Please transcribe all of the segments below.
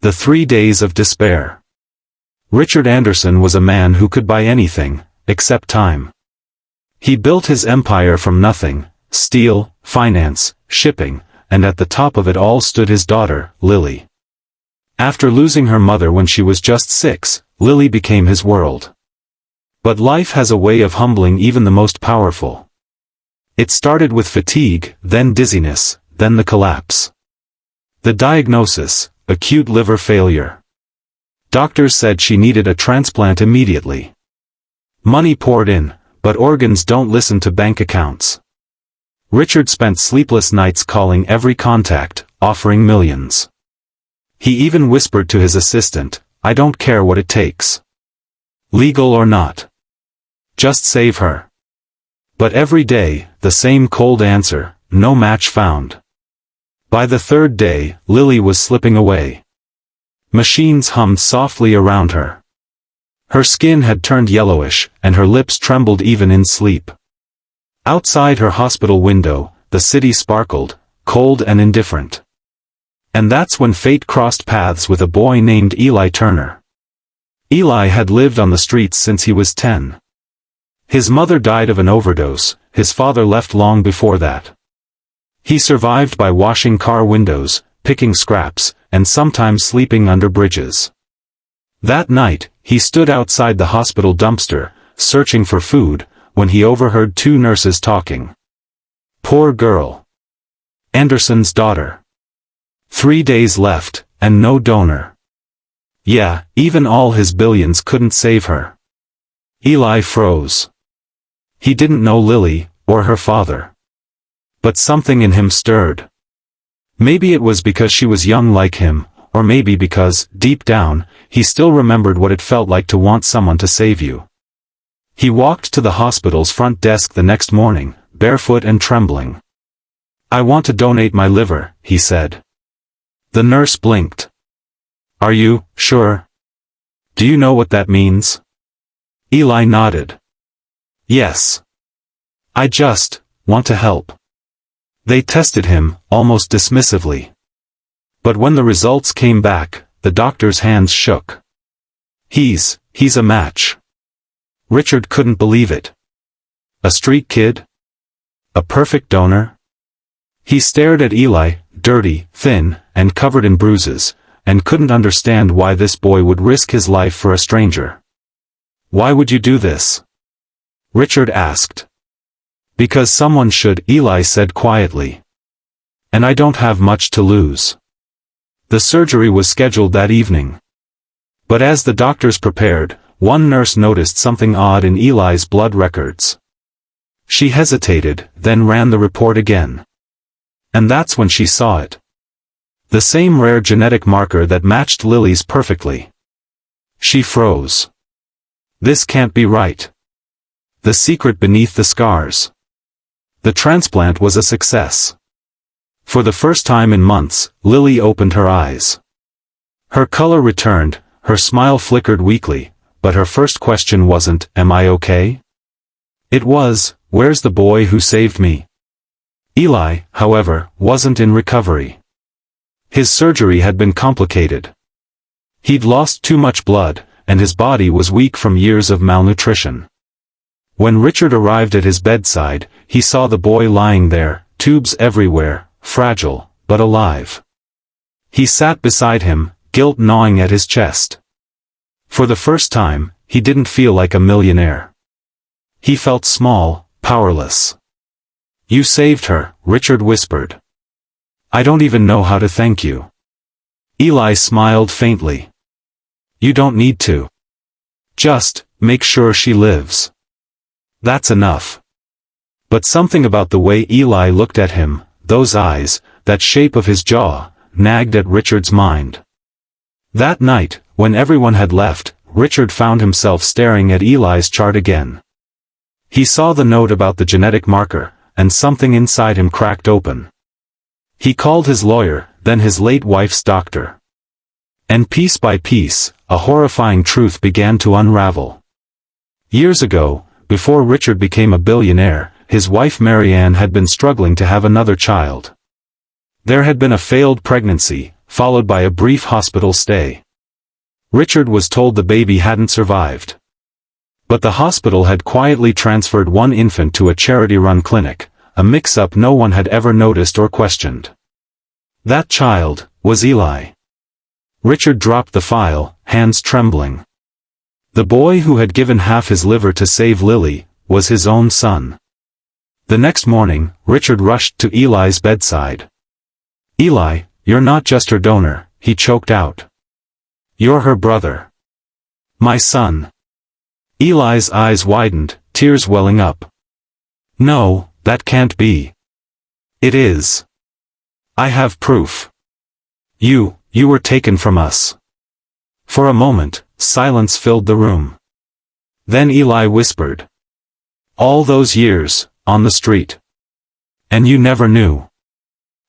The 3 Days of Despair. Richard Anderson was a man who could buy anything, except time. He built his empire from nothing: steel, finance, shipping, and at the top of it all stood his daughter, Lily. After losing her mother when she was just 6, Lily became his world. But life has a way of humbling even the most powerful. It started with fatigue, then dizziness, then the collapse. The diagnosis: acute liver failure. Doctors said she needed a transplant immediately. Money poured in, but organs don't listen to bank accounts. Richard spent sleepless nights calling every contact, offering millions. He even whispered to his assistant, "I don't care what it takes. Legal or not. Just save her." But every day, the same cold answer: no match found. By the 3rd day, Lily was slipping away. Machines hummed softly around her. Her skin had turned yellowish, and her lips trembled even in sleep. Outside her hospital window, the city sparkled, cold and indifferent. And that's when fate crossed paths with a boy named Eli Turner. Eli had lived on the streets since he was 10. His mother died of an overdose, his father left long before that. He survived by washing car windows, picking scraps, and sometimes sleeping under bridges. That night, he stood outside the hospital dumpster, searching for food, when he overheard 2 nurses talking. Poor girl. Anderson's daughter. 3 days left, and no donor. Yeah, even all his billions couldn't save her. Eli froze. He didn't know Lily, or her father. But something in him stirred. Maybe it was because she was young like him, or maybe because, deep down, he still remembered what it felt like to want someone to save you. He walked to the hospital's front desk the next morning, barefoot and trembling. "I want to donate my liver," he said. The nurse blinked. "Are you sure? Do you know what that means?" Eli nodded. "Yes. I just want to help." They tested him, almost dismissively. But when the results came back, the doctor's hands shook. He's a match." Richard couldn't believe it. A street kid? A perfect donor? He stared at Eli, dirty, thin, and covered in bruises, and couldn't understand why this boy would risk his life for a stranger. "Why would you do this?" Richard asked. "Because someone should," Eli said quietly. "And I don't have much to lose." The surgery was scheduled that evening. But as the doctors prepared, one nurse noticed something odd in Eli's blood records. She hesitated, then ran the report again. And that's when she saw it. The same rare genetic marker that matched Lily's perfectly. She froze. This can't be right. The secret beneath the scars. The transplant was a success. For the first time in months, Lily opened her eyes. Her color returned, her smile flickered weakly, but her first question wasn't, "Am I okay?" It was, "Where's the boy who saved me?" Eli, however, wasn't in recovery. His surgery had been complicated. He'd lost too much blood, and his body was weak from years of malnutrition. When Richard arrived at his bedside, he saw the boy lying there, tubes everywhere, fragile, but alive. He sat beside him, guilt gnawing at his chest. For the first time, he didn't feel like a millionaire. He felt small, powerless. "You saved her," Richard whispered. "I don't even know how to thank you." Eli smiled faintly. "You don't need to. Just make sure she lives. That's enough." But something about the way Eli looked at him, those eyes, that shape of his jaw, nagged at Richard's mind. That night, when everyone had left, Richard found himself staring at Eli's chart again. He saw the note about the genetic marker, and something inside him cracked open. He called his lawyer, then his late wife's doctor. And piece by piece, a horrifying truth began to unravel. Years ago, before Richard became a billionaire, his wife Marianne had been struggling to have another child. There had been a failed pregnancy, followed by a brief hospital stay. Richard was told the baby hadn't survived. But the hospital had quietly transferred one infant to a charity-run clinic, a mix-up no one had ever noticed or questioned. That child was Eli. Richard dropped the file, hands trembling. The boy who had given half his liver to save Lily was his own son. The next morning, Richard rushed to Eli's bedside. "Eli, you're not just her donor," he choked out. "You're her brother. My son." Eli's eyes widened, tears welling up. "No, that can't be." "It is. I have proof. You were taken from us." For a moment, silence filled the room. Then Eli whispered. "All those years, on the street. And you never knew."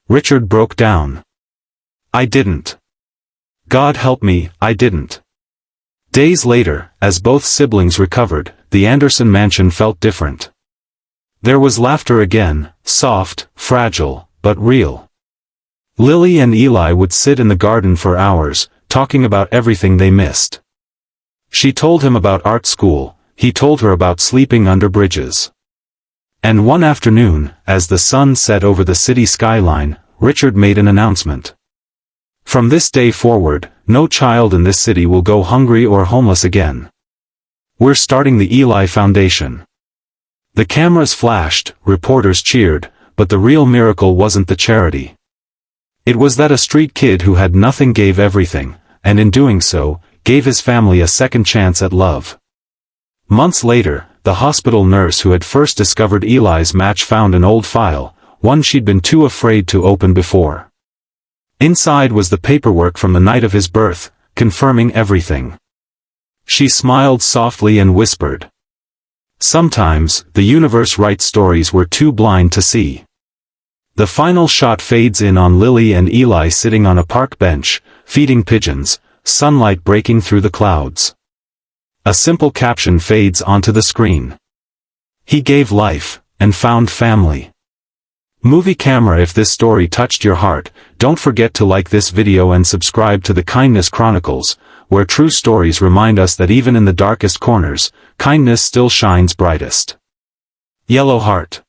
Richard broke down. "I didn't. God help me, I didn't." Days later, as both siblings recovered, the Anderson mansion felt different. There was laughter again, soft, fragile, but real. Lily and Eli would sit in the garden for hours, talking about everything they missed. She told him about art school, he told her about sleeping under bridges. And one afternoon, as the sun set over the city skyline, Richard made an announcement. "From this day forward, no child in this city will go hungry or homeless again. We're starting the Eli Foundation." The cameras flashed, reporters cheered, but the real miracle wasn't the charity. It was that a street kid who had nothing gave everything, and in doing so, gave his family a second chance at love. Months later, the hospital nurse who had first discovered Eli's match found an old file, one she'd been too afraid to open before. Inside was the paperwork from the night of his birth, confirming everything. She smiled softly and whispered. "Sometimes, the universe writes stories we're too blind to see." The final shot fades in on Lily and Eli sitting on a park bench, feeding pigeons, sunlight breaking through the clouds. A simple caption fades onto the screen. "He gave life, and found family." Movie camera. If this story touched your heart, don't forget to like this video and subscribe to the Kindness Chronicles, where true stories remind us that even in the darkest corners, kindness still shines brightest. Yellow Heart.